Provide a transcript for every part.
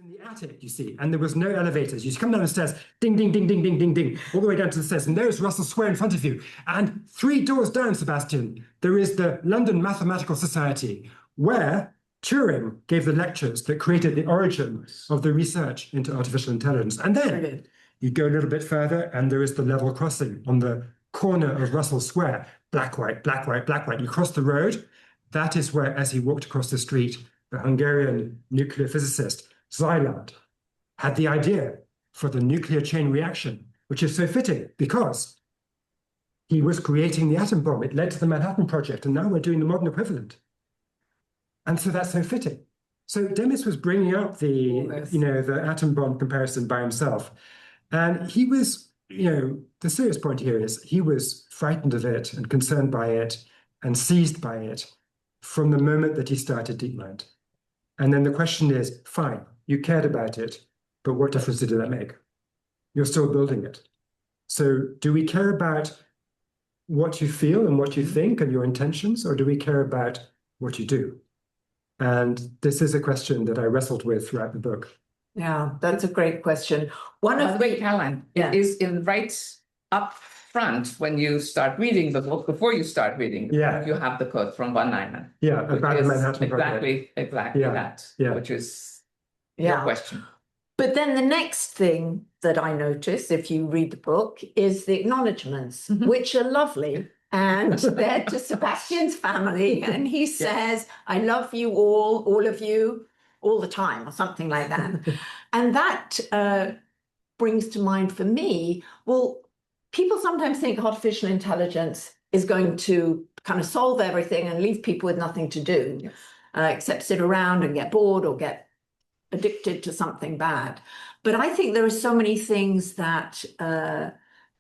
in the attic, you see, and there was no elevators. You come down the stairs, ding, ding, ding, ding, ding, ding, ding, all the way down to the stairs, and there's Russell Square in front of you. And 3 doors down, Sebastian, there is the London Mathematical Society, where Turing gave the lectures that created the origin of the research into artificial intelligence. And then you go a little bit further, and there is the level crossing on the corner of Russell Square. Black, white, black, white, black, white. You cross the road. That is where, as he walked across the street, the Hungarian nuclear physicist Szilard had the idea for the nuclear chain reaction, which is so fitting because he was creating the atom bomb. It led to the Manhattan Project, and now we're doing the modern equivalent. And so that's so fitting. So Demis was bringing up the atom bomb comparison by himself. And he was, the serious point here is he was frightened of it and concerned by it and seized by it from the moment that he started DeepMind. And then the question is, fine, you cared about it, but what difference did that make? You're still building it. So do we care about what you feel and what you think and your intentions, or do we care about what you do? And this is a question that I wrestled with throughout the book. Yeah, that's a great question. One of the Caroline, it is in right up front when you start reading the book, before you start reading the book, you have the quote from von Neumann. Yeah, about the Manhattan Project. Exactly that, which is your question. But then the next thing that I notice, if you read the book, is the acknowledgements, which are lovely. And they're to Sebastian's family. And he says, I love you all of you, all the time, or something like that. And that brings to mind for me, well, people sometimes think artificial intelligence is going to kind of solve everything and leave people with nothing to do, except sit around and get bored or get addicted to something bad. But I think there are so many things that,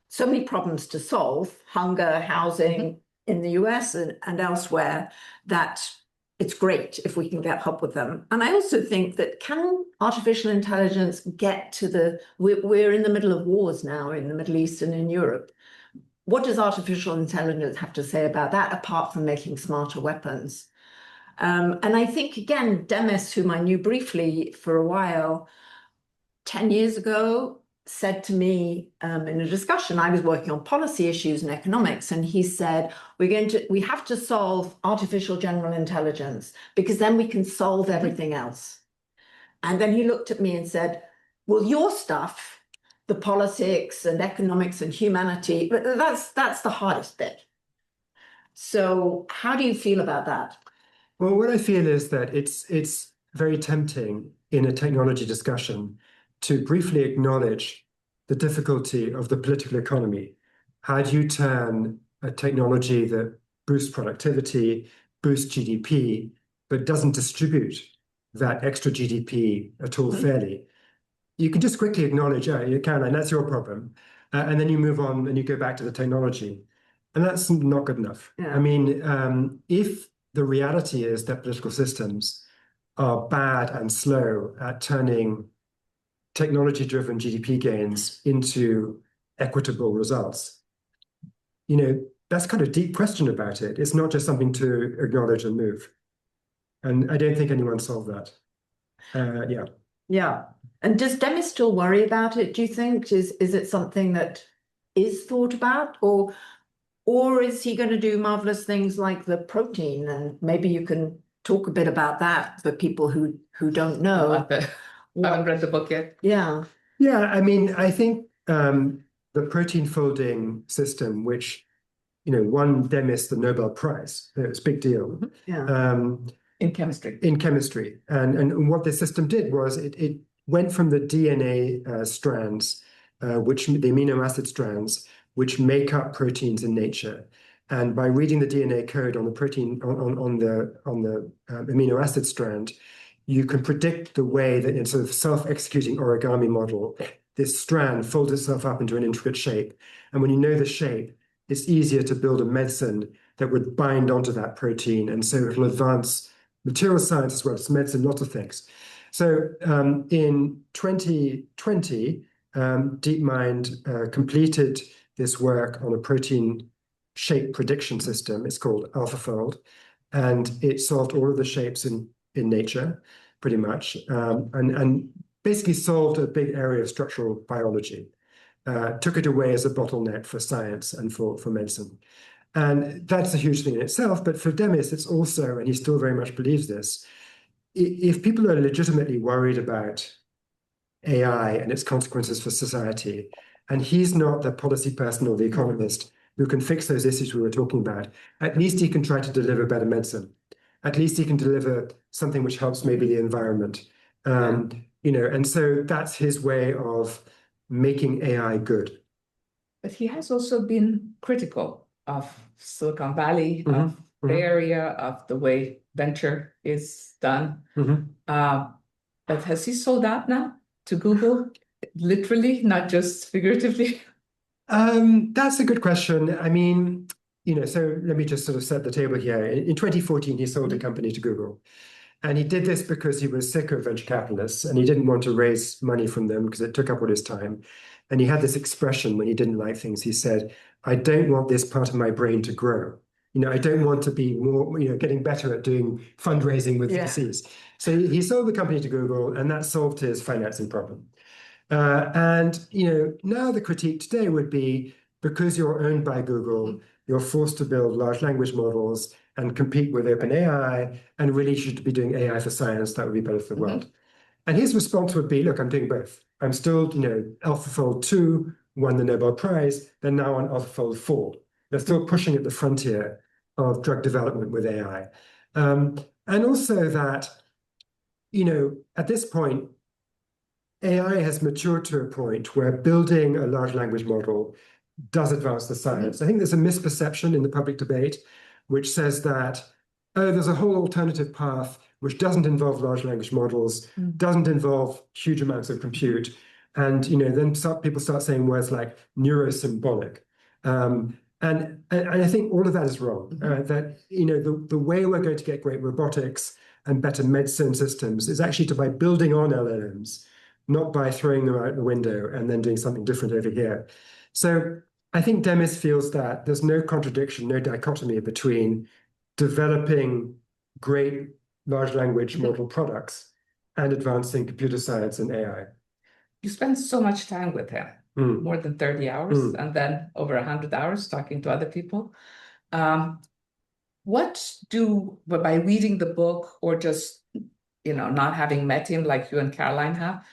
so many problems to solve, hunger, housing in the US and elsewhere, that it's great if we can get help with them. And I also think that can artificial intelligence get to we're in the middle of wars now in the Middle East and in Europe. What does artificial intelligence have to say about that, apart from making smarter weapons? And I think, again, Demis, whom I knew briefly for a while, 10 years ago, said to me in a discussion, I was working on policy issues and economics, and he said, we have to solve artificial general intelligence because then we can solve everything else. And then he looked at me and said, well, your stuff, the politics and economics and humanity, but that's the hardest bit. So how do you feel about that? Well, what I feel is that it's very tempting in a technology discussion to briefly acknowledge the difficulty of the political economy. How do you turn a technology that boosts productivity, boosts GDP, but doesn't distribute that extra GDP at all fairly? You can just quickly acknowledge, Caroline, that's your problem. And then you move on and you go back to the technology. And that's not good enough. I mean, if the reality is that political systems are bad and slow at turning technology-driven GDP gains into equitable results, that's kind of a deep question about it. It's not just something to acknowledge and move. And I don't think anyone solved that. Yeah. And does Demis still worry about it, do you think? Is it something that is thought about? Or is he going to do marvelous things like the protein? And maybe you can talk a bit about that for people who don't know. I haven't read the book yet. Yeah. Yeah, I mean, I think the protein folding system, which, won Demis the Nobel Prize, it's a big deal. In chemistry. In chemistry. And what this system did was it went from the DNA strands, the amino acid strands, which make up proteins in nature. And by reading the DNA code on the protein, on the amino acid strand, you can predict the way that in sort of self-executing origami model, this strand folds itself up into an intricate shape. And when you know the shape, it's easier to build a medicine that would bind onto that protein. And so it'll advance material science as well as medicine, lots of things. So in 2020, DeepMind completed this work on a protein shape prediction system. It's called AlphaFold, and it solved all of the shapes in nature, pretty much. And basically solved a big area of structural biology, took it away as a bottleneck for science and for medicine. And that's a huge thing in itself. But for Demis, it's also, and he still very much believes this, if people are legitimately worried about AI and its consequences for society, and he's not the policy person or the economist who can fix those issues we were talking about, at least he can try to deliver better medicine. At least he can deliver something which helps maybe the environment. And so that's his way of making AI good. But he has also been critical of Silicon Valley, of Bay Area, of the way venture is done. But has he sold out now to Google? Literally, not just figuratively? That's a good question. I mean, so let me just sort of set the table here. In 2014, he sold a company to Google. And he did this because he was sick of venture capitalists and he didn't want to raise money from them because it took up all his time. And he had this expression when he didn't like things. He said, I don't want this part of my brain to grow. I don't want to be more, getting better at doing fundraising with VCs. So he sold the company to Google and that solved his financing problem. Now the critique today would be because you're owned by Google, you're forced to build large language models and compete with OpenAI, and really should be doing AI for science. That would be better for the world. And his response would be, look, I'm doing both. I'm still, AlphaFold 2 won the Nobel Prize. They're now on AlphaFold 4. They're still pushing at the frontier of drug development with AI. And also that, at this point, AI has matured to a point where building a large language model does advance the science. I think there's a misperception in the public debate which says that, there's a whole alternative path which doesn't involve large language models, doesn't involve huge amounts of compute. And then people start saying words like neurosymbolic. And I think all of that is wrong. That the way we're going to get great robotics and better medicine systems is actually by building on LLMs, not by throwing them out the window and then doing something different over here. So I think Demis feels that there's no contradiction, no dichotomy between developing great large language model products and advancing computer science and AI. You spend so much time with him, more than 30 hours, and then over 100 hours talking to other people. By reading the book or just, not having met him like you and Caroline have,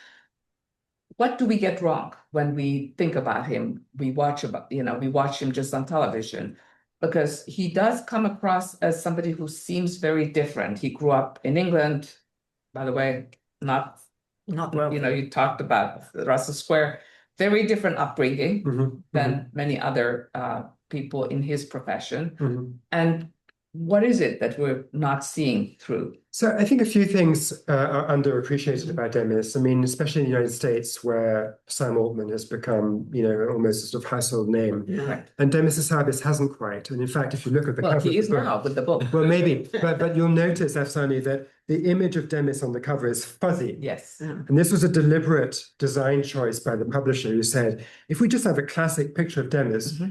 what do we get wrong when we think about him? We watch him just on television, because he does come across as somebody who seems very different. He grew up in England, by the way, not well. You talked about Russell Square, very different upbringing than many other people in his profession. And what is it that we're not seeing through? So I think a few things are underappreciated about Demis. I mean, especially in the United States, where Sam Altman has become, almost a sort of household name. Right. And Demis Hassabis hasn't quite. And in fact, if you look at the cover, he is now with the book. Well, maybe, but you'll notice, Afsaneh, that the image of Demis on the cover is fuzzy. Yes. And this was a deliberate design choice by the publisher, who said, if we just have a classic picture of Demis,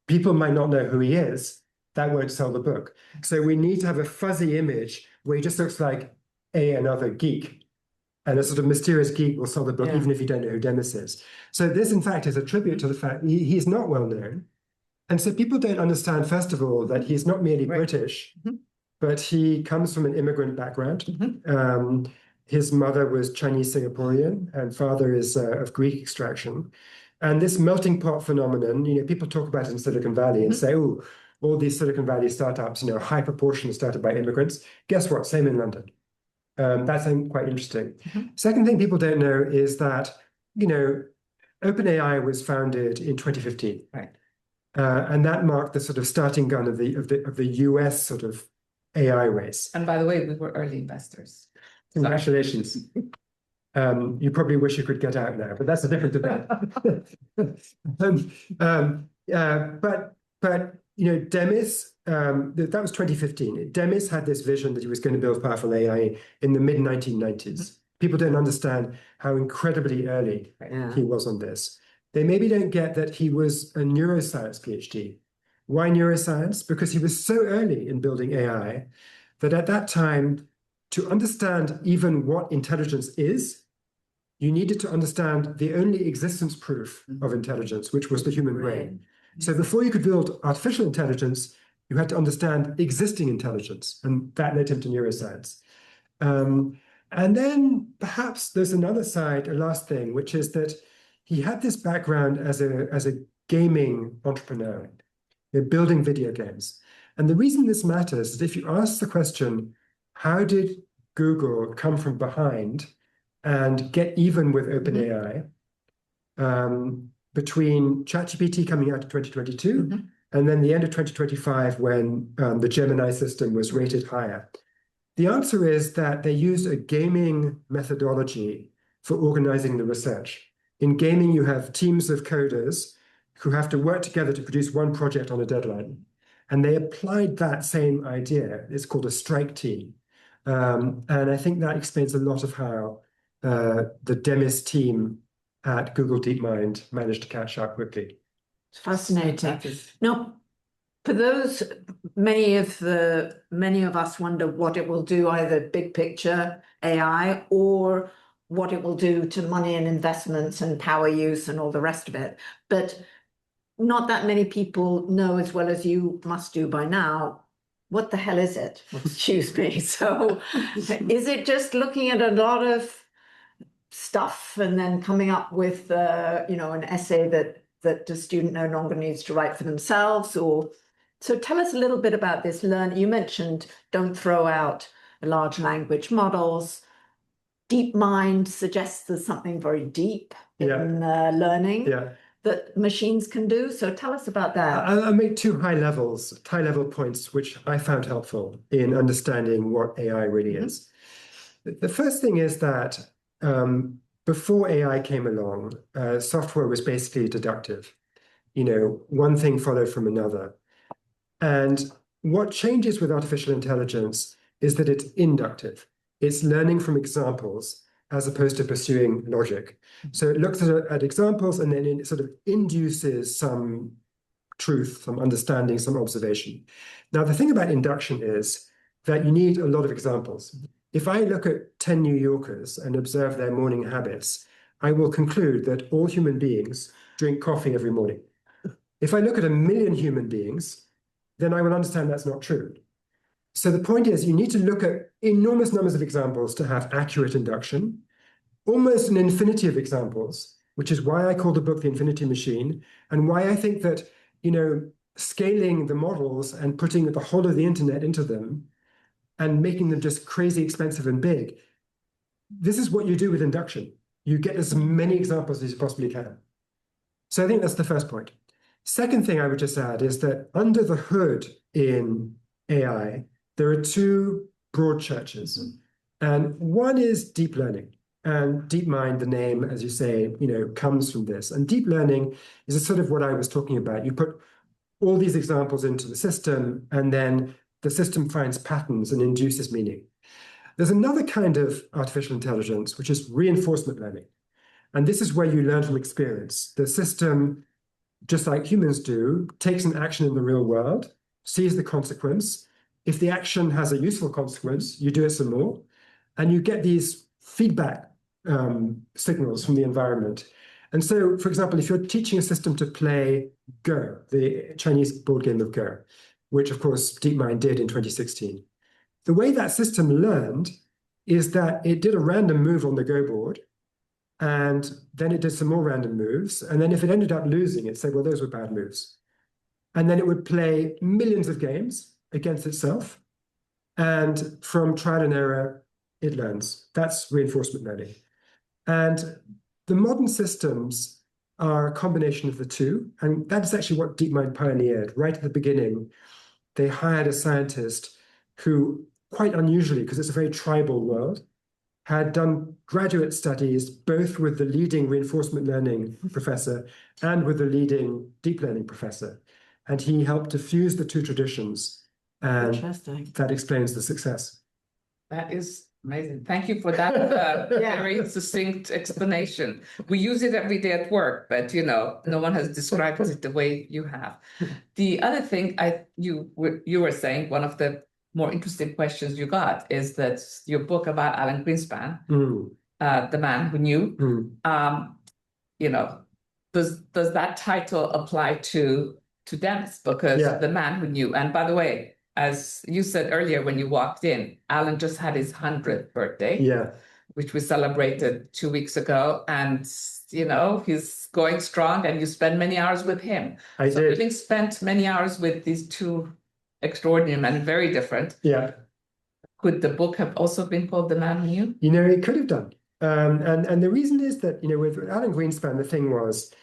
people might not know who he is. That won't sell the book. So we need to have a fuzzy image where he just looks like another geek. And a sort of mysterious geek will sell the book, even if you don't know who Demis is. So this, in fact, is a tribute to the fact he's not well known. And so people don't understand, first of all, that he's not merely British, but he comes from an immigrant background. His mother was Chinese Singaporean and father is of Greek extraction. And this melting pot phenomenon, people talk about it in Silicon Valley and say, oh, all these Silicon Valley startups, high proportion started by immigrants. Guess what? Same in London. That's quite interesting. Second thing people don't know is that, OpenAI was founded in 2015. Right. And that marked the sort of starting gun of the US sort of AI race. And by the way, we were early investors. Congratulations. You probably wish you could get out now, but that's a different debate. But Demis, that was 2015. Demis had this vision that he was going to build powerful AI in the mid-1990s. People don't understand how incredibly early he was on this. They maybe don't get that he was a neuroscience PhD. Why neuroscience? Because he was so early in building AI that at that time, to understand even what intelligence is, you needed to understand the only existence proof of intelligence, which was the human brain. So before you could build artificial intelligence, you had to understand existing intelligence, and that led him to neuroscience. And then perhaps there's another side, a last thing, which is that he had this background as a gaming entrepreneur, building video games. And the reason this matters is if you ask the question, how did Google come from behind and get even with OpenAI between ChatGPT coming out in 2022 and then the end of 2025 when the Gemini system was rated higher? The answer is that they used a gaming methodology for organizing the research. In gaming, you have teams of coders who have to work together to produce one project on a deadline. And they applied that same idea. It's called a strike team. And I think that explains a lot of how the Demis team at Google DeepMind managed to catch up quickly. It's fascinating. Now, for those, many of us wonder what it will do, either big picture AI or what it will do to money and investments and power use and all the rest of it. But not that many people know as well as you must do by now, what the hell is it? Excuse me. So is it just looking at a lot of stuff and then coming up with, an essay that the student no longer needs to write for themselves? Or so tell us a little bit about this learn. You mentioned don't throw out large language models. DeepMind suggests there's something very deep in learning that machines can do. So tell us about that. I'll make two high-level points, which I found helpful in understanding what AI really is. The first thing is that before AI came along, software was basically deductive. One thing followed from another. And what changes with artificial intelligence is that it's inductive. It's learning from examples as opposed to pursuing logic. So it looks at examples and then it sort of induces some truth, some understanding, some observation. Now, the thing about induction is that you need a lot of examples. If I look at 10 New Yorkers and observe their morning habits, I will conclude that all human beings drink coffee every morning. If I look at 1 million human beings, then I will understand that's not true. So the point is, you need to look at enormous numbers of examples to have accurate induction, almost an infinity of examples, which is why I call the book The Infinity Machine, and why I think that, scaling the models and putting the whole of the internet into them and making them just crazy expensive and big, this is what you do with induction. You get as many examples as you possibly can. So I think that's the first point. Second thing I would just add is that under the hood in AI, there are two broad churches. And one is deep learning. And DeepMind, the name, as you say, comes from this. And deep learning is a sort of what I was talking about. You put all these examples into the system, and then the system finds patterns and induces meaning. There's another kind of artificial intelligence, which is reinforcement learning. And this is where you learn from experience. The system, just like humans do, takes an action in the real world, sees the consequence. If the action has a useful consequence, you do it some more, and you get these feedback signals from the environment. And so, for example, if you're teaching a system to play Go, the Chinese board game of Go, which of course DeepMind did in 2016, the way that system learned is that it did a random move on the Go board, and then it did some more random moves. And then if it ended up losing, it said, well, those were bad moves. And then it would play millions of games against itself. And from trial and error, it learns. That's reinforcement learning. And the modern systems are a combination of the two. And that's actually what DeepMind pioneered. Right at the beginning, they hired a scientist who, quite unusually, because it's a very tribal world, had done graduate studies both with the leading reinforcement learning professor and with the leading deep learning professor. And he helped to fuse the two traditions. And that explains the success. That is amazing. Thank you for that very succinct explanation. We use it every day at work, but no one has described it the way you have. The other thing you were saying, one of the more interesting questions you got is that your book about Alan Greenspan The Man Who Knew. You know, does that title apply to Demis? Because Yeah. The Man Who Knew. And by the way, as you said earlier when you walked in, Alan just had his 100th birthday. Yeah. Which we celebrated 2 weeks ago. And, you know, he's going strong, and you spend many hours with him. I did. Having spent many hours with these two extraordinary men, very different. Yeah. Could the book have also been called The Man Who Knew? You know, it could have done. And the reason is that, you know, with Alan Greenspan, the thing was,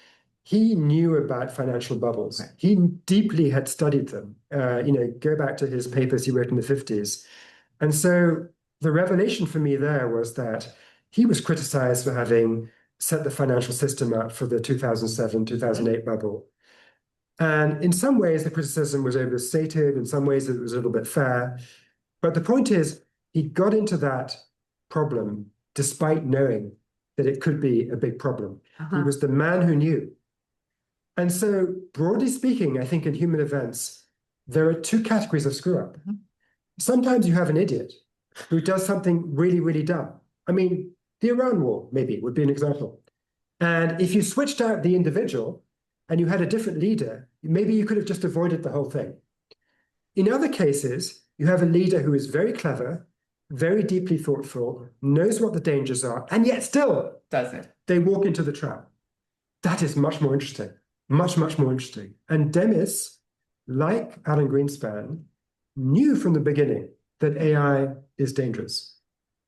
he knew about financial bubbles. Right. He deeply had studied them. You know, go back to his papers he wrote in the 50s. And so the revelation for me there was that he was criticized for having set the financial system up for the 2007, 2008 bubble. And in some ways, the criticism was overstated. In some ways, it was a little bit fair. But the point is, he got into that problem despite knowing that it could be a big problem. He was the man who knew. And so, broadly speaking, I think in human events, there are two categories of screw up. Sometimes you have an idiot who does something really, really dumb. I mean, the Iran war, maybe, would be an example. And if you switched out the individual and you had a different leader, maybe you could have just avoided the whole thing. In other cases, you have a leader who is very clever, very deeply thoughtful, knows what the dangers are, and yet still does it. They walk into the trap. That is much more interesting, much, much more interesting. And Demis, like Alan Greenspan, knew from the beginning that AI is dangerous,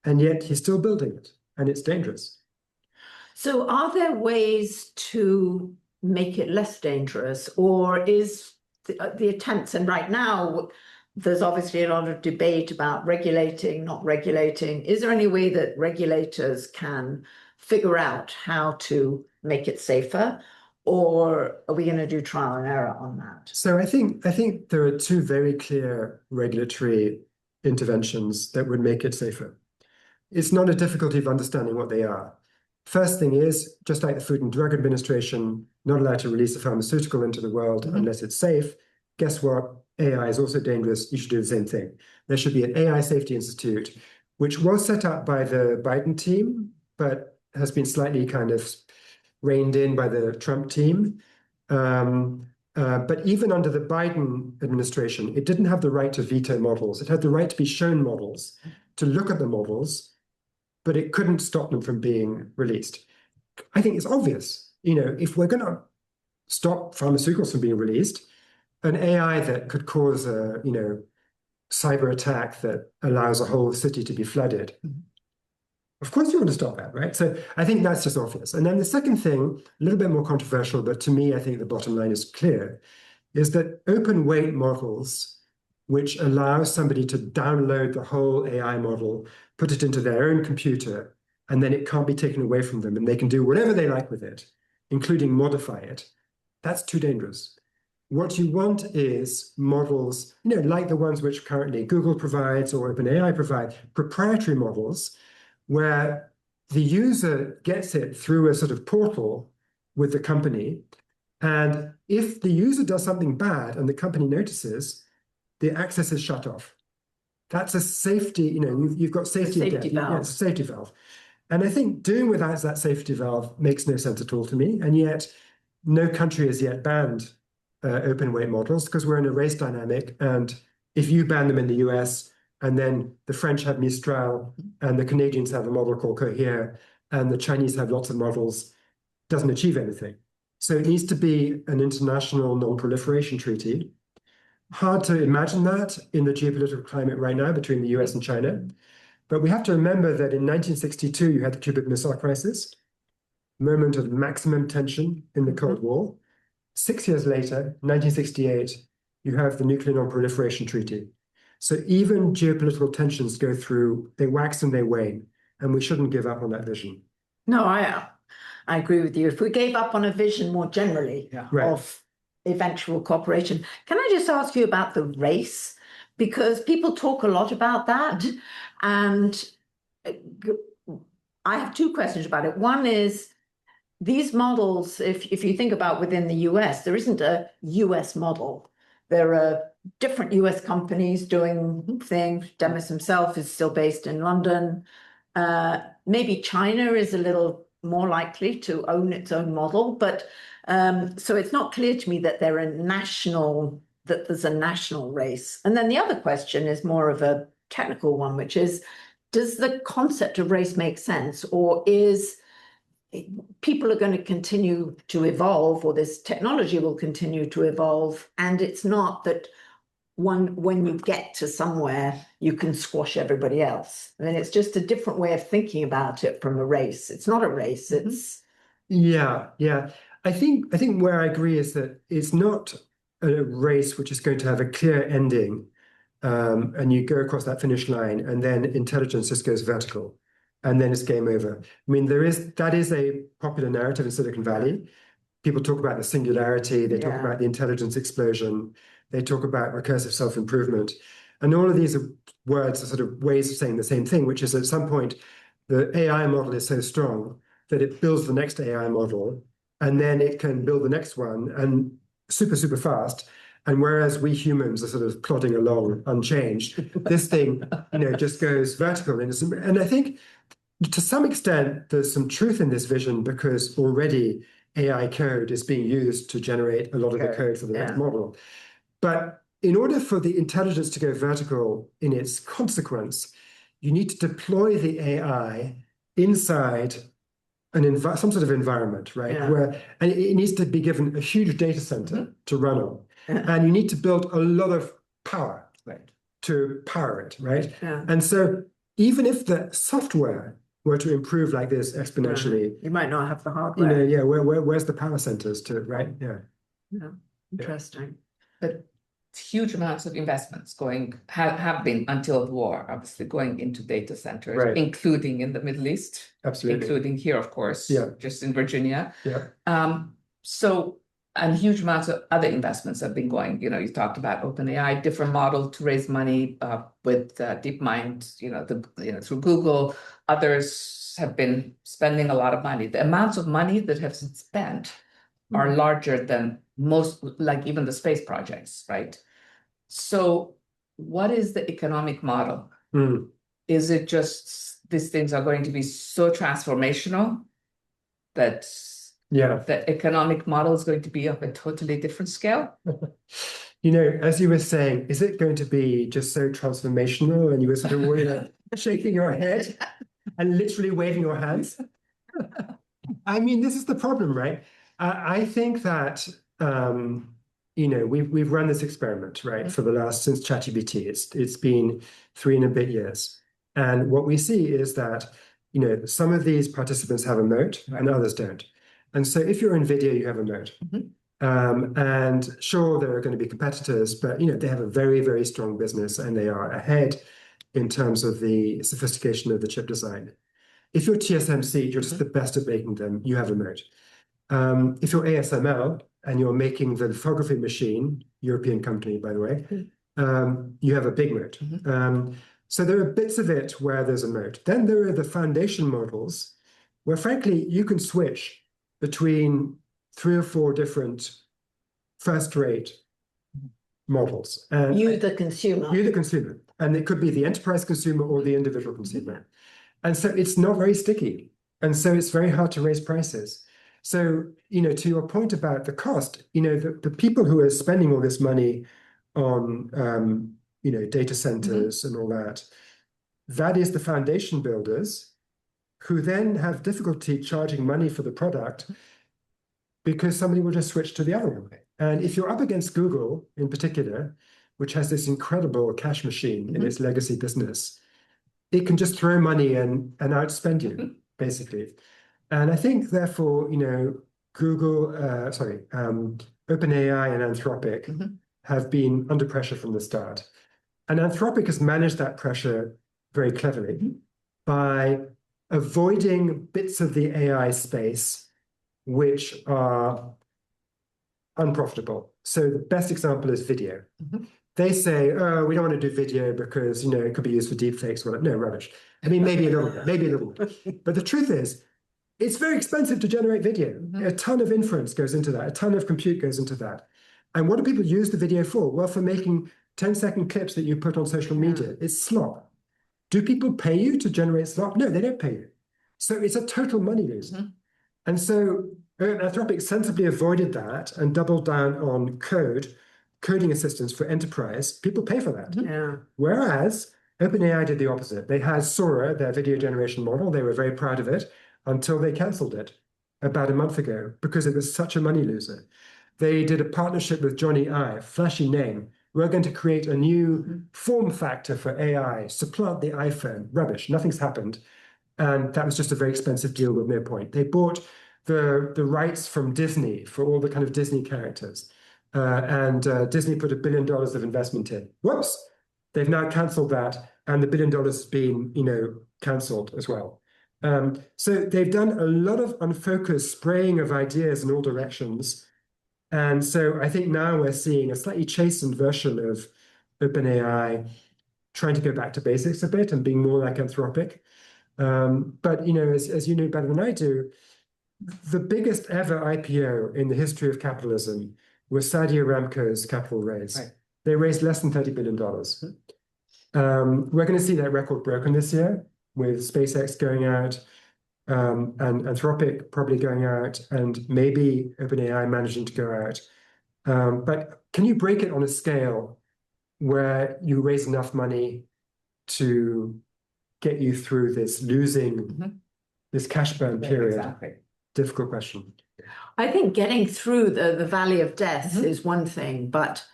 and yet he's still building it, and it's dangerous. So are there ways to make it less dangerous, or is the attempts, and right now there's obviously a lot of debate about regulating, not regulating. Is there any way that regulators can figure out how to make it safer, or are we going to do trial and error on that? So I think there are two very clear regulatory interventions that would make it safer. It's not a difficulty of understanding what they are. First thing is, just like the Food and Drug Administration, not allowed to release a pharmaceutical into the world unless it's safe. Guess what? AI is also dangerous. You should do the same thing. There should be an AI Safety Institute, which was set up by the Biden team, but has been slightly kind of reined in by the Trump team. But even under the Biden administration, it didn't have the right to veto models. It had the right to be shown models, to look at the models, but it couldn't stop them from being released. I think it's obvious, you know, if we're going to stop pharmaceuticals from being released, an AI that could cause a, you know, cyber attack that allows a whole city to be flooded, of course you want to stop that, right? So I think that's just obvious. And then the second thing, a little bit more controversial, but to me, I think the bottom line is clear, is that open weight models, which allow somebody to download the whole AI model, put it into their own computer, and then it can't be taken away from them, and they can do whatever they like with it, including modify it. That's too dangerous. What you want is models, you know, like the ones which currently Google provides or OpenAI provide, proprietary models, where the user gets it through a sort of portal with the company. And if the user does something bad and the company notices, the access is shut off. That's a safety, you know, you've got safety valve. Yeah, it's a safety valve. And I think doing without that safety valve makes no sense at all to me. And yet no country has yet banned open weight models because we're in a race dynamic. And if you ban them in the US, and then the French have Mistral, and the Canadians have a model called Cohere, and the Chinese have lots of models, doesn't achieve anything. So it needs to be an international non-proliferation treaty. Hard to imagine that in the geopolitical climate right now between the US and China. But we have to remember that in 1962, you had the Cuban Missile Crisis, moment of maximum tension in the Cold War. 6 years later, 1968, you have the Nuclear Non-Proliferation Treaty. So even geopolitical tensions go through, they wax and they wane, and we shouldn't give up on that vision. No, I agree with you. If we gave up on a vision more generally of eventual cooperation, can I just ask you about the race? Because people talk a lot about that, and I have two questions about it. One is, these models, if you think about within the US, there isn't a US model. There are different US companies doing things. Demis himself is still based in London. Maybe China is a little more likely to own its own model, but so it's not clear to me that there's a national race. And then the other question is more of a technical one, which is, does the concept of race make sense, or is people are going to continue to evolve, or this technology will continue to evolve, and it's not that when you get to somewhere, you can squash everybody else. I mean, it's just a different way of thinking about it from a race. It's not a race. It's yeah. I think where I agree is that it's not a race which is going to have a clear ending, and you go across that finish line, and then intelligence just goes vertical, and then it's game over. I mean, that is a popular narrative in Silicon Valley. People talk about the singularity. They talk about the intelligence explosion. They talk about recursive self-improvement. And all of these words are sort of ways of saying the same thing, which is at some point, the AI model is so strong that it builds the next AI model, and then it can build the next one, and super, super fast. And whereas we humans are sort of plodding along unchanged, this thing, just goes vertical. And I think to some extent, there's some truth in this vision, because already AI code is being used to generate a lot of the code for the next model. But in order for the intelligence to go vertical in its consequence, you need to deploy the AI inside some sort of environment, right? And it needs to be given a huge data center to run on. And you need to build a lot of power to power it, right? And so even if the software were to improve like this exponentially, you might not have the hardware. Where's the power centers to, right? Interesting. But huge amounts of investments have been until the war, obviously, going into data centers, including in the Middle East, including here, of course, just in Virginia. And huge amounts of other investments have been going. You talked about OpenAI, different model to raise money with DeepMind, through Google. Others have been spending a lot of money. The amounts of money that have been spent are larger than most, like even the space projects, right? So what is the economic model? Is it just these things are going to be so transformational that the economic model is going to be of a totally different scale? As you were saying, is it going to be just so transformational? And you were sort of shaking your head and literally waving your hands. I mean, this is the problem, right? I think that we've run this experiment, right, for the last, since ChatGPT. It's been 3 and a bit years, and what we see is that some of these participants have a moat and others don't. And so if you're NVIDIA, you have a moat. And sure, there are going to be competitors, but they have a very, very strong business, and they are ahead in terms of the sophistication of the chip design. If you're TSMC, you're just the best at making them, you have a moat. If you're ASML and you're making the lithography machine, European company, by the way, you have a big moat. So there are bits of it where there's a moat. Then there are the foundation models where, frankly, you can switch between 3 or 4 different first-rate models. And you, the consumer. You, the consumer. And it could be the enterprise consumer or the individual consumer. And so it's not very sticky. And so it's very hard to raise prices. So, to your point about the cost, the people who are spending all this money on, data centers and all that, that is the foundation builders who then have difficulty charging money for the product because somebody will just switch to the other one. And if you're up against Google in particular, which has this incredible cash machine in its legacy business, it can just throw money and outspend you, basically. And I think, therefore, Google, OpenAI and Anthropic have been under pressure from the start. And Anthropic has managed that pressure very cleverly by avoiding bits of the AI space which are unprofitable. So the best example is video. They say, oh, we don't want to do video because, it could be used for deepfakes. Well, no, rubbish. I mean, maybe a little bit. But the truth is, it's very expensive to generate video. A ton of inference goes into that. A ton of compute goes into that. And what do people use the video for? Well, for making 10-second clips that you put on social media. It's slop. Do people pay you to generate slop? No, they don't pay you. So it's a total money loser. And so Anthropic sensibly avoided that and doubled down on coding assistance for enterprise. People pay for that. Yeah. Whereas OpenAI did the opposite. They had Sora, their video generation model. They were very proud of it until they canceled it about a month ago because it was such a money loser. They did a partnership with Johnny Ive, flashy name. We're going to create a new form factor for AI, supplant the iPhone. Rubbish, nothing's happened. And that was just a very expensive deal with no point. They bought the rights from Disney for all the kind of Disney characters. And Disney put $1 billion of investment in. Whoops, they've now canceled that. And the $1 billion has been, canceled as well. So they've done a lot of unfocused spraying of ideas in all directions. And so I think now we're seeing a slightly chastened version of OpenAI trying to go back to basics a bit and being more like Anthropic. But, as you know better than I do, the biggest ever IPO in the history of capitalism was Saudi Aramco's capital raise. Right. They raised less than $30 billion. We're going to see that record broken this year with SpaceX going out, and Anthropic probably going out, and maybe OpenAI managing to go out. But can you break it on a scale where you raise enough money to get you through this this cash burn period? Exactly. Difficult question. I think getting through the valley of death is one thing, but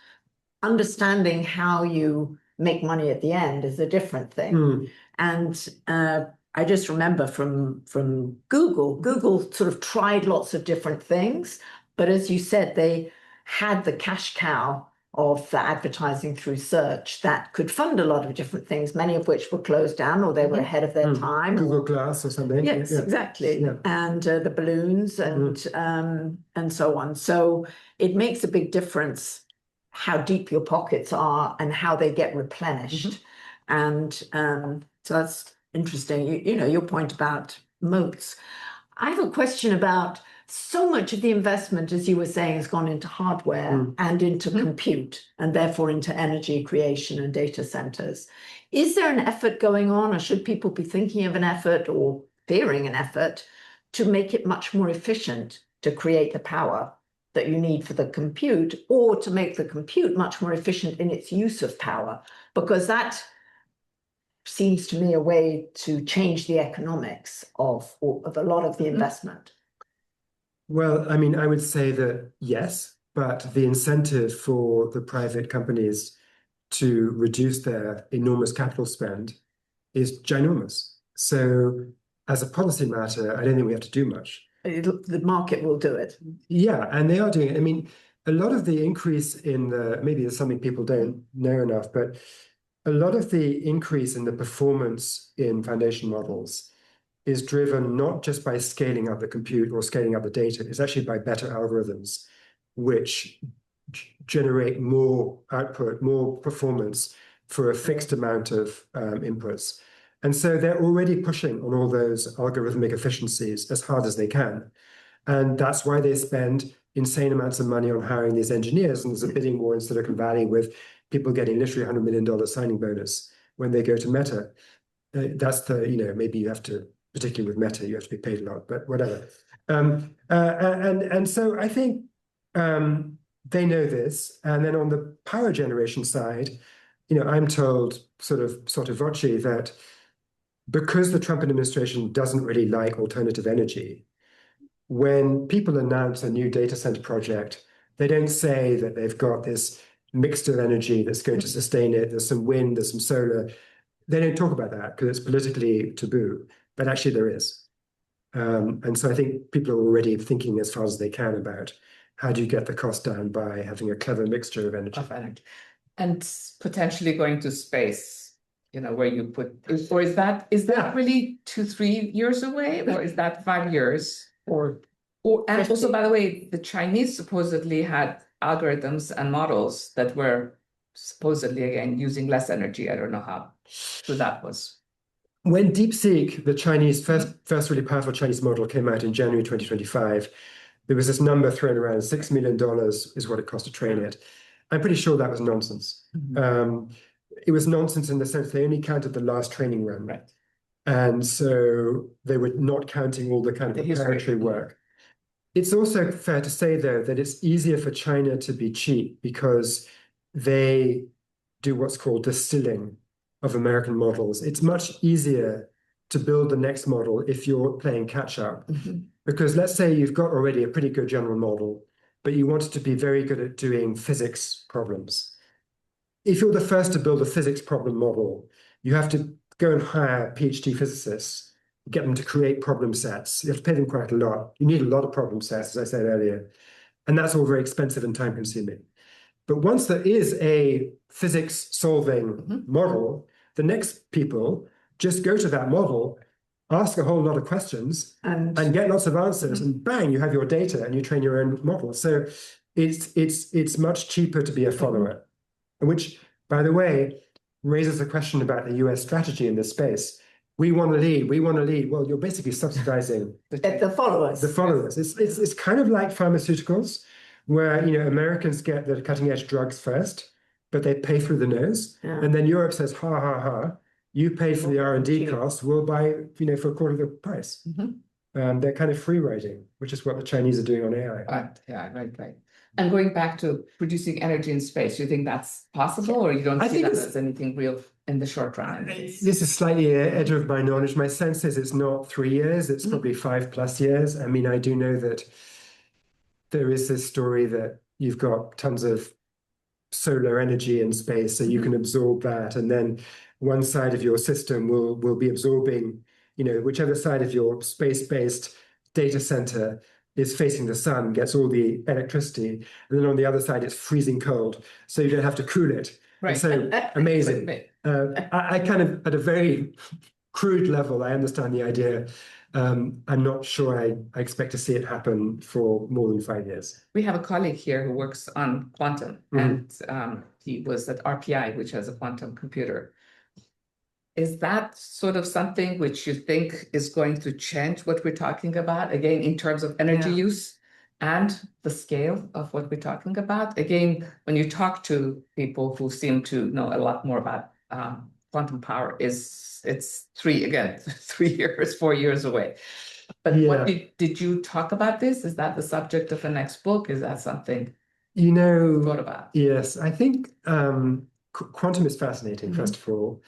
understanding how you make money at the end is a different thing. And I just remember from Google sort of tried lots of different things, but as you said, they had the cash cow of the advertising through search that could fund a lot of different things, many of which were closed down or they were ahead of their time. Google Glass or something. Yes, exactly. Yeah. And the balloons and so on. So it makes a big difference how deep your pockets are and how they get replenished. And so that's interesting. Your point about moats. I have a question about so much of the investment, as you were saying, has gone into hardware and into compute and therefore into energy creation and data centers. Is there an effort going on, or should people be thinking of an effort or fearing an effort to make it much more efficient to create the power that you need for the compute, or to make the compute much more efficient in its use of power? Because that seems to me a way to change the economics of a lot of the investment. Well, I mean, I would say that yes, but the incentive for the private companies to reduce their enormous capital spend is ginormous. So as a policy matter, I don't think we have to do much. The market will do it. Yeah, and they are doing it. I mean, a lot of the increase in maybe there's something people don't know enough, but a lot of the increase in the performance in foundation models is driven not just by scaling up the compute or scaling up the data, it's actually by better algorithms, which generate more output, more performance for a fixed amount of inputs. And so they're already pushing on all those algorithmic efficiencies as hard as they can. And that's why they spend insane amounts of money on hiring these engineers. And there's a bidding war in Silicon Valley with people getting literally $100 million signing bonus when they go to Meta. That's maybe you have to, particularly with Meta, you have to be paid a lot, but whatever. And so I think they know this. And then on the power generation side, I'm told sort of voce that because the Trump administration doesn't really like alternative energy, when people announce a new data center project, they don't say that they've got this mixture of energy that's going to sustain it. There's some wind, there's some solar. They don't talk about that because it's politically taboo, but actually there is. And so I think people are already thinking as far as they can about how do you get the cost down by having a clever mixture of energy. And potentially going to space, where you put, or is that really 2-3 years away, or is that 5 years? And also, by the way, the Chinese supposedly had algorithms and models that were supposedly, again, using less energy. I don't know how true that was. When DeepSeek, the Chinese first really powerful Chinese model, came out in January 2025, there was this number thrown around, $6 million is what it cost to train it. I'm pretty sure that was nonsense. it was nonsense in the sense they only counted the last training run. Right. And so they were not counting all the kind of The history. preparatory work. It's also fair to say, though, that it's easier for China to be cheap because they do what's called distilling of American models. It's much easier to build the next model if you're playing catch up. Because let's say you've got already a pretty good general model, but you want it to be very good at doing physics problems. If you're the first to build a physics problem model, you have to go and hire PhD physicists, get them to create problem sets. You have to pay them quite a lot. You need a lot of problem sets, as I said earlier. And that's all very expensive and time consuming. But once there is a physics solving model, the next people just go to that model, ask a whole lot of questions and get lots of answers, and bang, you have your data and you train your own model. So it's much cheaper to be a follower, which, by the way, raises a question about the US strategy in this space. We want to lead. We want to lead. Well, you're basically subsidizing the followers. The followers. It's kind of like pharmaceuticals, where Americans get the cutting edge drugs first, but they pay through the nose, and then Europe says, ha ha ha, you paid for the R&D costs. We'll buy for a quarter of the price. They're kind of free riding, which is what the Chinese are doing on AI. Yeah, right. And going back to producing energy in space, you think that's possible, or you don't see that as anything real in the short run? This is slightly edge of my knowledge. My sense is it's not 3 years, it's probably 5+ years. I mean, I do know that there is this story that you've got tons of solar energy in space, so you can absorb that, and then one side of your system will be absorbing, whichever side of your space-based data center is facing the sun, gets all the electricity, and then on the other side it's freezing cold, so you don't have to cool it. Right. And so amazing. I kind of, at a very crude level, I understand the idea. I'm not sure I expect to see it happen for more than 5 years. We have a colleague here who works on quantum, and he was at RPI, which has a quantum computer. Is that sort of something which you think is going to change what we're talking about, again, in terms of energy use and the scale of what we're talking about? Again, when you talk to people who seem to know a lot more about quantum power, it's 3 years, 4 years away. But what did you talk about this? Is that the subject of the next book? Is that something you thought about? Yes, I think quantum is fascinating, first of all.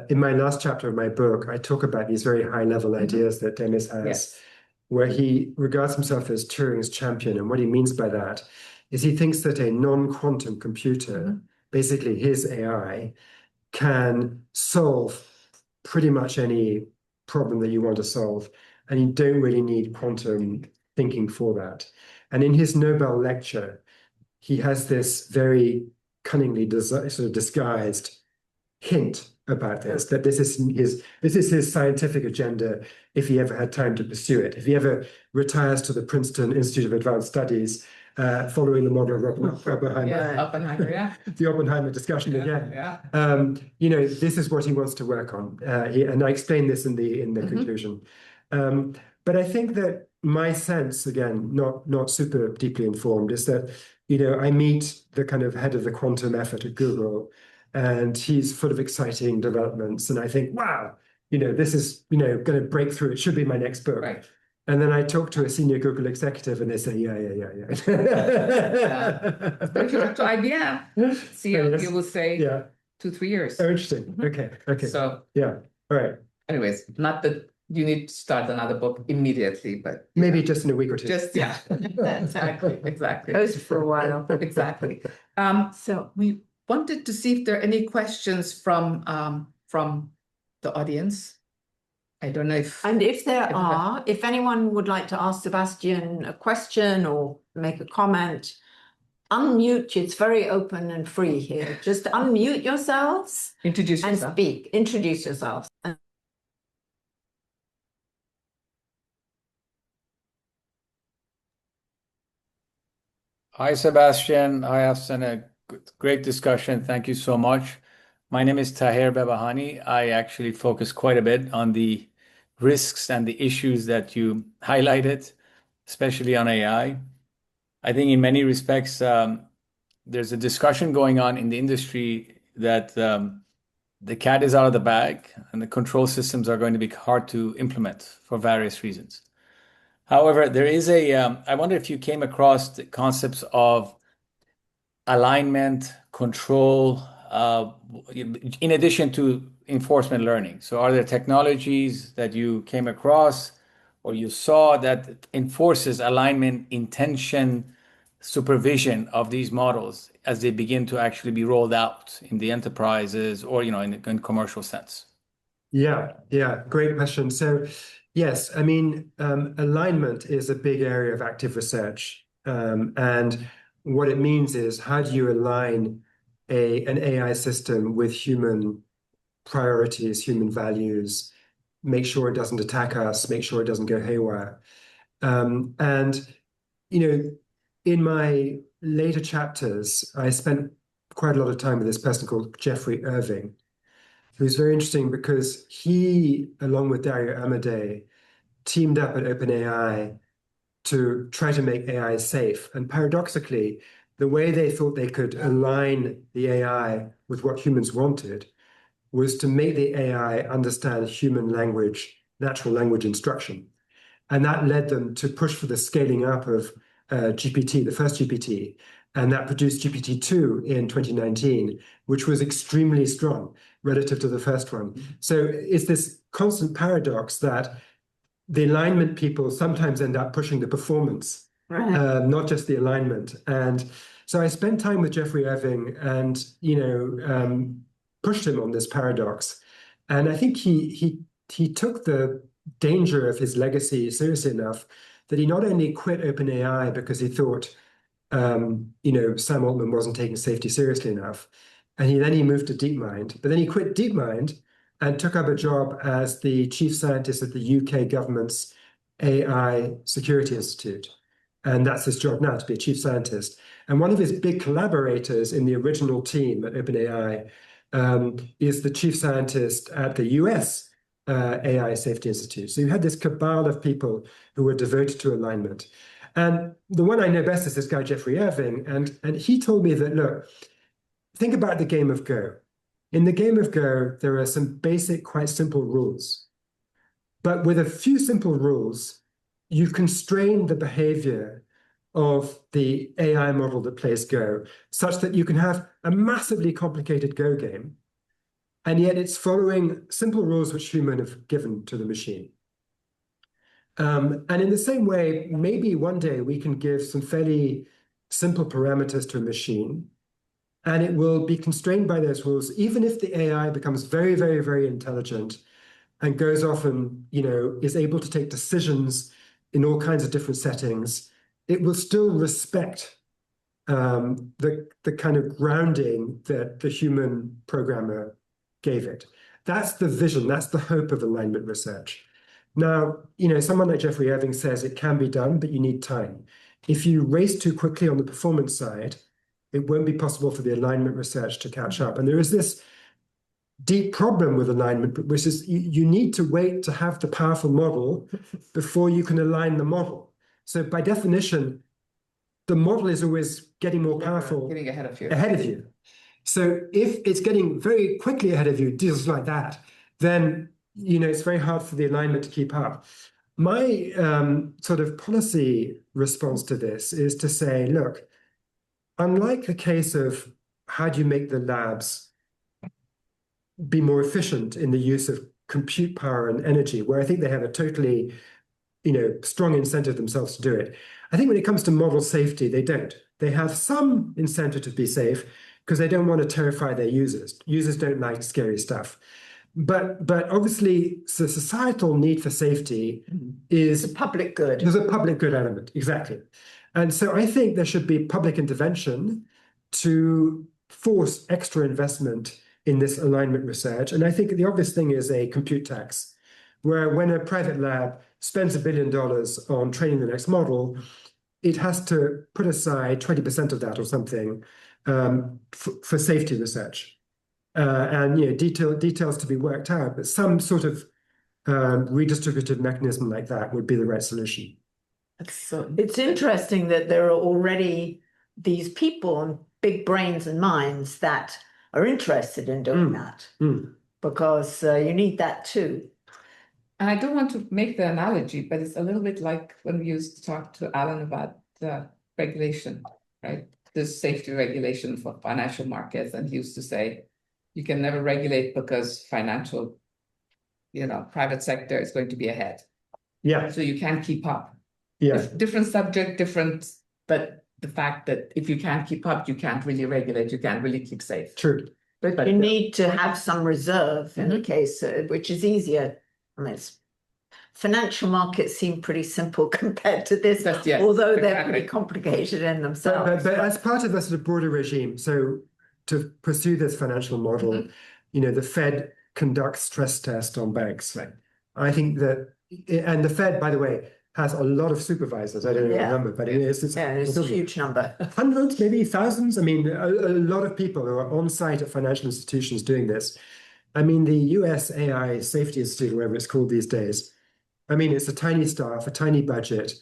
In my last chapter of my book, I talk about these very high-level ideas that Demis has, where he regards himself as Turing's champion. And what he means by that is he thinks that a non-quantum computer, basically his AI, can solve pretty much any problem that you want to solve. And you don't really need quantum thinking for that. And in his Nobel lecture, he has this very cunningly sort of disguised hint about this, that this is his scientific agenda if he ever had time to pursue it. If he ever retires to the Princeton Institute of Advanced Studies, following the model of Oppenheimer, the Oppenheimer discussion again. This is what he wants to work on, and I explain this in the conclusion. But I think that my sense, again, not super deeply informed, is that I meet the kind of head of the quantum effort at Google, and he's full of exciting developments, and I think, wow, this is going to break through. It should be my next book. Right. And then I talk to a senior Google executive, and they say, yeah. But if you talk to IBM, CEO, you will say 2-3 years. Oh, interesting. Okay. So all right. Anyways, not that you need to start another book immediately, but maybe just in a week or two. Exactly. Goes for a while. Exactly. So we wanted to see if there are any questions from the audience. I don't know if... And if there are, if anyone would like to ask Sebastian a question or make a comment, unmute. It's very open and free here. Just unmute yourselves. Introduce yourself. And speak. Introduce yourselves. Hi, Sebastian. Hi, Afsaneh. Great discussion. Thank you so much. My name is Tahir Bebahani. I actually focus quite a bit on the risks and the issues that you highlighted, especially on AI. I think in many respects, there's a discussion going on in the industry that the cat is out of the bag and the control systems are going to be hard to implement for various reasons. However, there is I wonder if you came across the concepts of alignment, control, in addition to enforcement learning. So are there technologies that you came across or you saw that enforces alignment, intention, supervision of these models as they begin to actually be rolled out in the enterprises or, in commercial sense? Yeah, great question. So yes, I mean, alignment is a big area of active research. And what it means is, how do you align an AI system with human priorities, human values, make sure it doesn't attack us, make sure it doesn't go haywire. And, in my later chapters, I spent quite a lot of time with this person called Jeffrey Irving, who's very interesting because he, along with Dario Amodei, teamed up at OpenAI to try to make AI safe. And paradoxically, the way they thought they could align the AI with what humans wanted was to make the AI understand human language, natural language instruction. And that led them to push for the scaling up of GPT, the first GPT, and that produced GPT-2 in 2019, which was extremely strong relative to the first one. So it's this constant paradox that the alignment people sometimes end up pushing the performance, not just the alignment. And so I spent time with Jeffrey Irving and, pushed him on this paradox. And I think he took the danger of his legacy seriously enough that he not only quit OpenAI because he thought, Sam Altman wasn't taking safety seriously enough, and then he moved to DeepMind, but then he quit DeepMind and took up a job as the chief scientist at the UK government's AI Security Institute. And that's his job now, to be a chief scientist. And one of his big collaborators in the original team at OpenAI is the chief scientist at the US AI Safety Institute. So you had this cabal of people who were devoted to alignment. And the one I know best is this guy, Jeffrey Irving. And he told me that, look, think about the game of Go. In the game of Go, there are some basic, quite simple rules. But with a few simple rules, you constrain the behavior of the AI model that plays Go, such that you can have a massively complicated Go game, and yet it's following simple rules which humans have given to the machine. And in the same way, maybe one day we can give some fairly simple parameters to a machine, and it will be constrained by those rules, even if the AI becomes very, very, very intelligent and goes off and, is able to take decisions in all kinds of different settings. It will still respect the kind of grounding that the human programmer gave it. That's the vision, that's the hope of alignment research. Now, someone like Jeffrey Irving says it can be done, but you need time. If you race too quickly on the performance side, it won't be possible for the alignment research to catch up. And there is this deep problem with alignment, which is you need to wait to have the powerful model before you can align the model. So by definition, the model is always getting more powerful. Getting ahead of you. Ahead of you. So if it's getting very quickly ahead of you, deals like that, then it's very hard for the alignment to keep up. My sort of policy response to this is to say, look, unlike the case of how do you make the labs be more efficient in the use of compute power and energy, where I think they have a totally, strong incentive themselves to do it. I think when it comes to model safety, they don't. They have some incentive to be safe because they don't want to terrify their users. Users don't like scary stuff. But obviously, the societal need for safety is a public good. There's a public good element, exactly. And so I think there should be public intervention to force extra investment in this alignment research. And I think the obvious thing is a compute tax, where when a private lab spends $1 billion on training the next model, it has to put aside 20% of that or something for safety research. And details to be worked out, but some sort of redistributive mechanism like that would be the right solution. It's interesting that there are already these people and big brains and minds that are interested in doing that, because you need that too. And I don't want to make the analogy, but it's a little bit like when we used to talk to Alan about the regulation, right? There's safety regulation for financial markets, and he used to say, you can never regulate because financial, private sector is going to be ahead. Yeah. So you can't keep up. Yeah. Different subject, but the fact that if you can't keep up, you can't really regulate, you can't really keep safe. True. But you need to have some reserve in the case, which is easier. I mean, financial markets seem pretty simple compared to this, although they're pretty complicated in themselves. But as part of a sort of broader regime, so to pursue this financial model, the Fed conducts stress tests on banks. Right. I think that, and the Fed, by the way, has a lot of supervisors. I don't know the number, but it's a huge number. Hundreds, maybe thousands. I mean, a lot of people who are on site at financial institutions doing this. I mean, the US AI Safety Institute, or whatever it's called these days, I mean, it's a tiny staff, a tiny budget.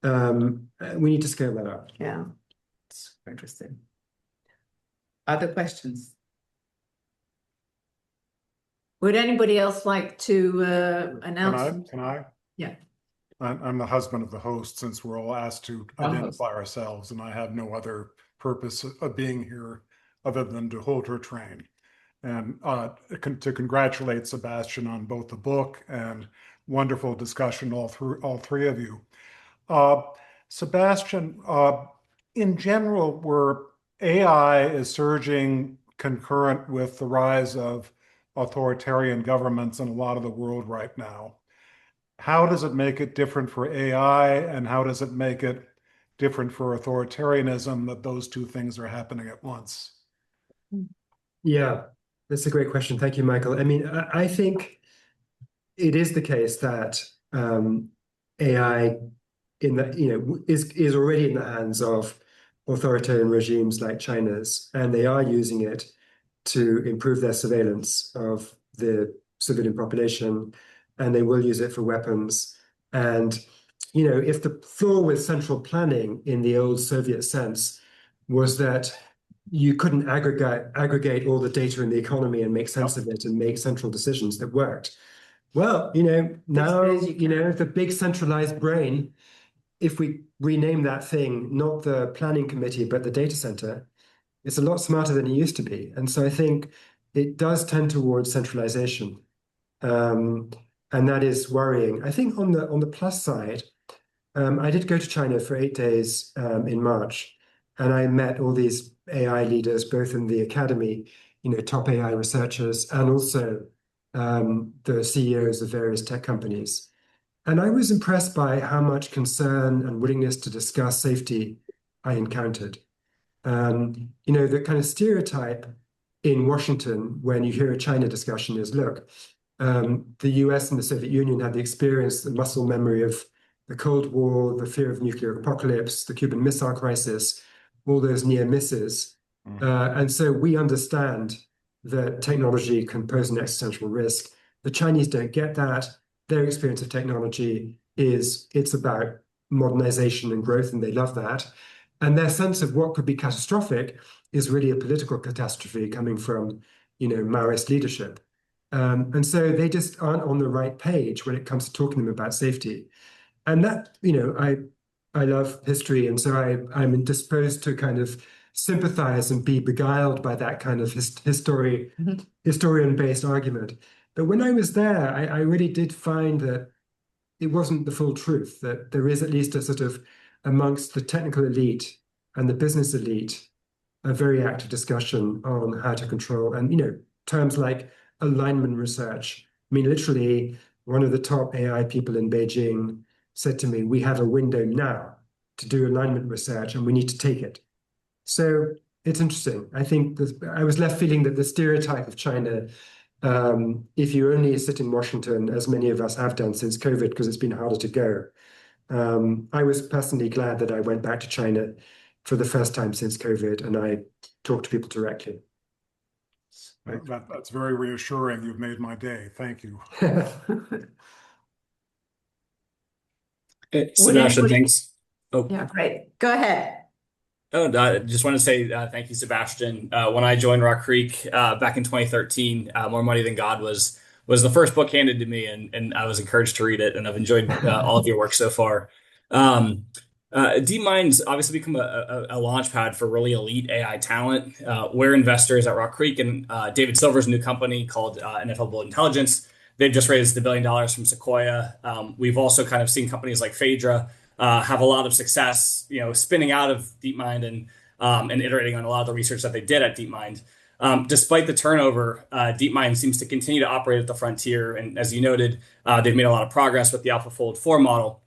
We need to scale that up. Yeah. It's interesting. Other questions? Would anybody else like to announce? Can I? Yeah. I'm the husband of the host, since we're all asked to identify ourselves, and I have no other purpose of being here other than to hold her train. And to congratulate Sebastian on both the book and wonderful discussion, all three of you. Sebastian, in general, where AI is surging concurrent with the rise of authoritarian governments in a lot of the world right now, how does it make it different for AI, and how does it make it different for authoritarianism that those two things are happening at once? Yeah, that's a great question. Thank you, Michael. I mean, I think it is the case that AI is already in the hands of authoritarian regimes like China's, and they are using it to improve their surveillance of the civilian population, and they will use it for weapons. And if the flaw with central planning in the old Soviet sense was that you couldn't aggregate all the data in the economy and make sense of it and make central decisions that worked. Well, now, the big centralized brain, if we rename that thing, not the planning committee, but the data center, it's a lot smarter than it used to be. And so I think it does tend towards centralization. And that is worrying. I think on the plus side, I did go to China for 8 days in March, and I met all these AI leaders, both in the academy, top AI researchers, and also the CEOs of various tech companies. And I was impressed by how much concern and willingness to discuss safety I encountered. The kind of stereotype in Washington when you hear a China discussion is, look, the US and the Soviet Union had the experience, the muscle memory of the Cold War, the fear of nuclear apocalypse, the Cuban Missile Crisis, all those near misses. And so we understand that technology can pose an existential risk. The Chinese don't get that. Their experience of technology it's about modernization and growth, and they love that. And their sense of what could be catastrophic is really a political catastrophe coming from, Maoist leadership. And so they just aren't on the right page when it comes to talking to them about safety. And that, I love history, and so I'm disposed to kind of sympathize and be beguiled by that kind of historian-based argument. But when I was there, I really did find that it wasn't the full truth, that there is at least a sort of, amongst the technical elite and the business elite, a very active discussion on how to control, and terms like alignment research. I mean, literally, one of the top AI people in Beijing said to me, we have a window now to do alignment research, and we need to take it. So it's interesting. I think I was left feeling that the stereotype of China, if you only sit in Washington, as many of us have done since COVID, because it's been harder to go. I was personally glad that I went back to China for the first time since COVID, and I talked to people directly. That's very reassuring. You've made my day. Thank you. Sebastian, thanks. Oh, yeah, great. Go ahead. Oh, I just want to say thank you, Sebastian. When I joined RockCreek back in 2013, More Money Than God was the first book handed to me, and I was encouraged to read it, and I've enjoyed all of your work so far. Um, DeepMind's obviously become a launch pad for really elite AI talent. We're investors at RockCreek, and David Silver's new company called Ineffable Intelligence. They've just raised $1 billion from Sequoia. We've also kind of seen companies like Phaedra have a lot of success, spinning out of DeepMind and iterating on a lot of the research that they did at DeepMind. Despite the turnover, DeepMind seems to continue to operate at the frontier, and as you noted, they've made a lot of progress with the AlphaFold 4 model.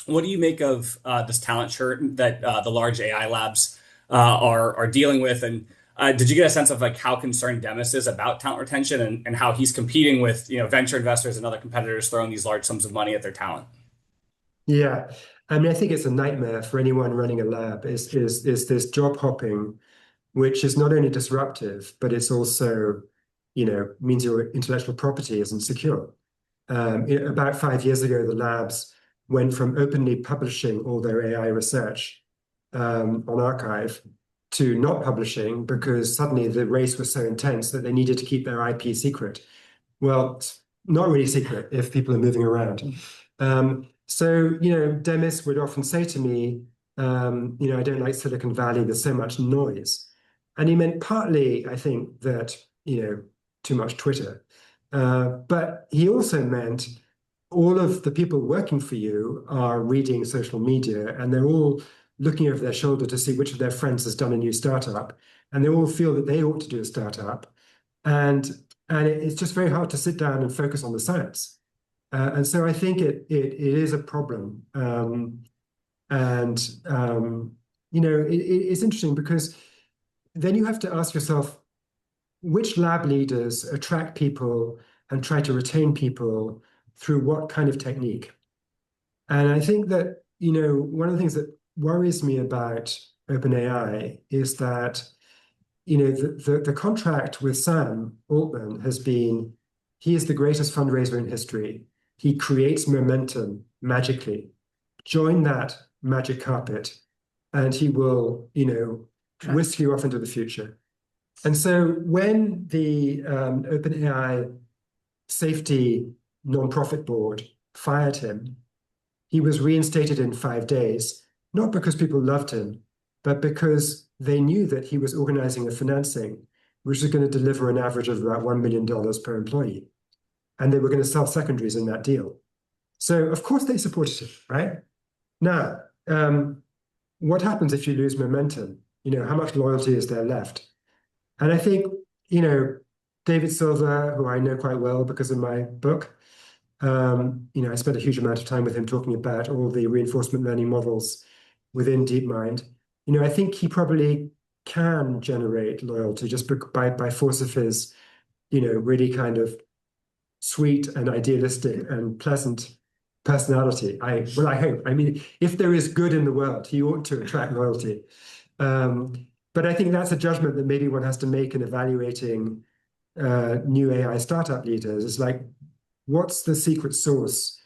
What do you make of this talent churn that the large AI labs are dealing with? And did you get a sense of like how concerned Demis is about talent retention and how he's competing with venture investors and other competitors throwing these large sums of money at their talent? Yeah, I mean, I think it's a nightmare for anyone running a lab. Is this job hopping, which is not only disruptive, but it's also, means your intellectual property isn't secure. About 5 years ago, the labs went from openly publishing all their AI research on archive to not publishing because suddenly the race was so intense that they needed to keep their IP secret. Well, it's not really secret if people are moving around. So, Demis would often say to me, I don't like Silicon Valley, there's so much noise. And he meant partly, I think, that, too much Twitter. But he also meant all of the people working for you are reading social media and they're all looking over their shoulder to see which of their friends has done a new startup. And they all feel that they ought to do a startup. And it's just very hard to sit down and focus on the science. And so I think it is a problem. It's interesting because then you have to ask yourself, which lab leaders attract people and try to retain people through what kind of technique? And I think that, one of the things that worries me about OpenAI is that, the contract with Sam Altman has been, he is the greatest fundraiser in history. He creates momentum magically. Join that magic carpet, and he will, whisk you off into the future. And so when the OpenAI safety nonprofit board fired him, he was reinstated in 5 days, not because people loved him, but because they knew that he was organizing a financing which was going to deliver an average of about $1 million per employee. And they were going to sell secondaries in that deal. So, of course, they supported him, right? Now, what happens if you lose momentum? How much loyalty is there left? And I think, David Silver, who I know quite well because of my book, I spent a huge amount of time with him talking about all the reinforcement learning models within DeepMind. I think he probably can generate loyalty just by force of his, really kind of sweet and idealistic and pleasant personality. I hope. I mean, if there is good in the world, he ought to attract loyalty. But I think that's a judgment that maybe one has to make in evaluating new AI startup leaders. It's like, what's the secret sauce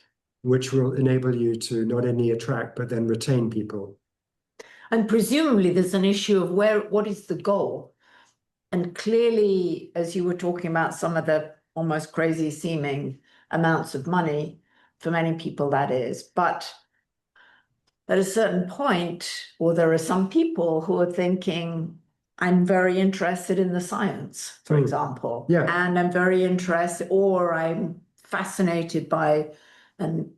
which will enable you to not only attract, but then retain people? And presumably there's an issue of what is the goal? And clearly, as you were talking about some of the almost crazy seeming amounts of money, for many people that is, but at a certain point, or there are some people who are thinking, I'm very interested in the science, for example, and I'm very interested, or I'm fascinated by and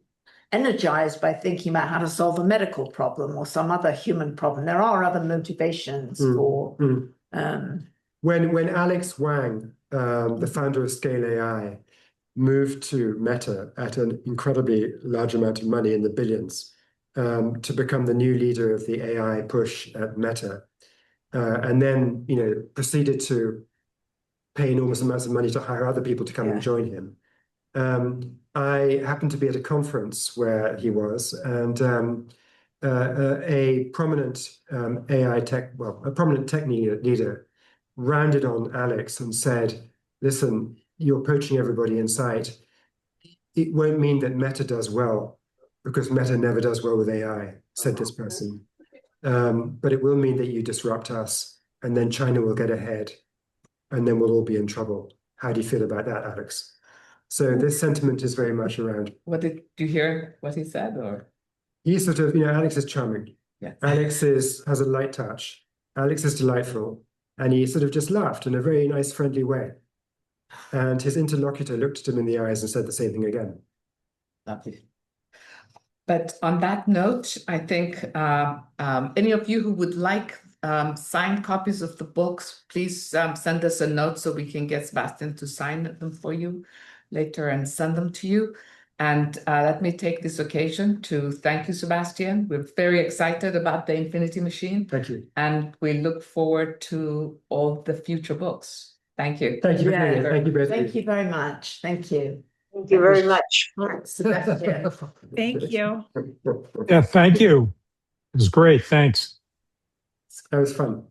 energized by thinking about how to solve a medical problem or some other human problem. There are other motivations for. When Alex Wang, the founder of Scale AI, moved to Meta at an incredibly large amount of money in the billions to become the new leader of the AI push at Meta, and then proceeded to pay enormous amounts of money to hire other people to come and join him. I happened to be at a conference where he was, and a prominent a prominent tech leader rounded on Alex and said, listen, you're poaching everybody in sight. It won't mean that Meta does well, because Meta never does well with AI, said this person. but it will mean that you disrupt us, and then China will get ahead, and then we'll all be in trouble. How do you feel about that, Alex? So this sentiment is very much around. Did you hear what he said, or? He's sort of, Alex is charming. Yes. Alex has a light touch. Alex is delightful. And he sort of just laughed in a very nice, friendly way. And his interlocutor looked at him in the eyes and said the same thing again. Lovely. But on that note, I think any of you who would like signed copies of the books, please send us a note so we can get Sebastian to sign them for you later and send them to you. And let me take this occasion to thank you, Sebastian. We're very excited about the Infinity Machine. Thank you. And we look forward to all the future books. Thank you. Thank you. Yeah. Thank you both. Thank you very much. Thank you. Thank you very much. Sebastian. Thank you. Yeah, thank you. It was great. Thanks. That was fun.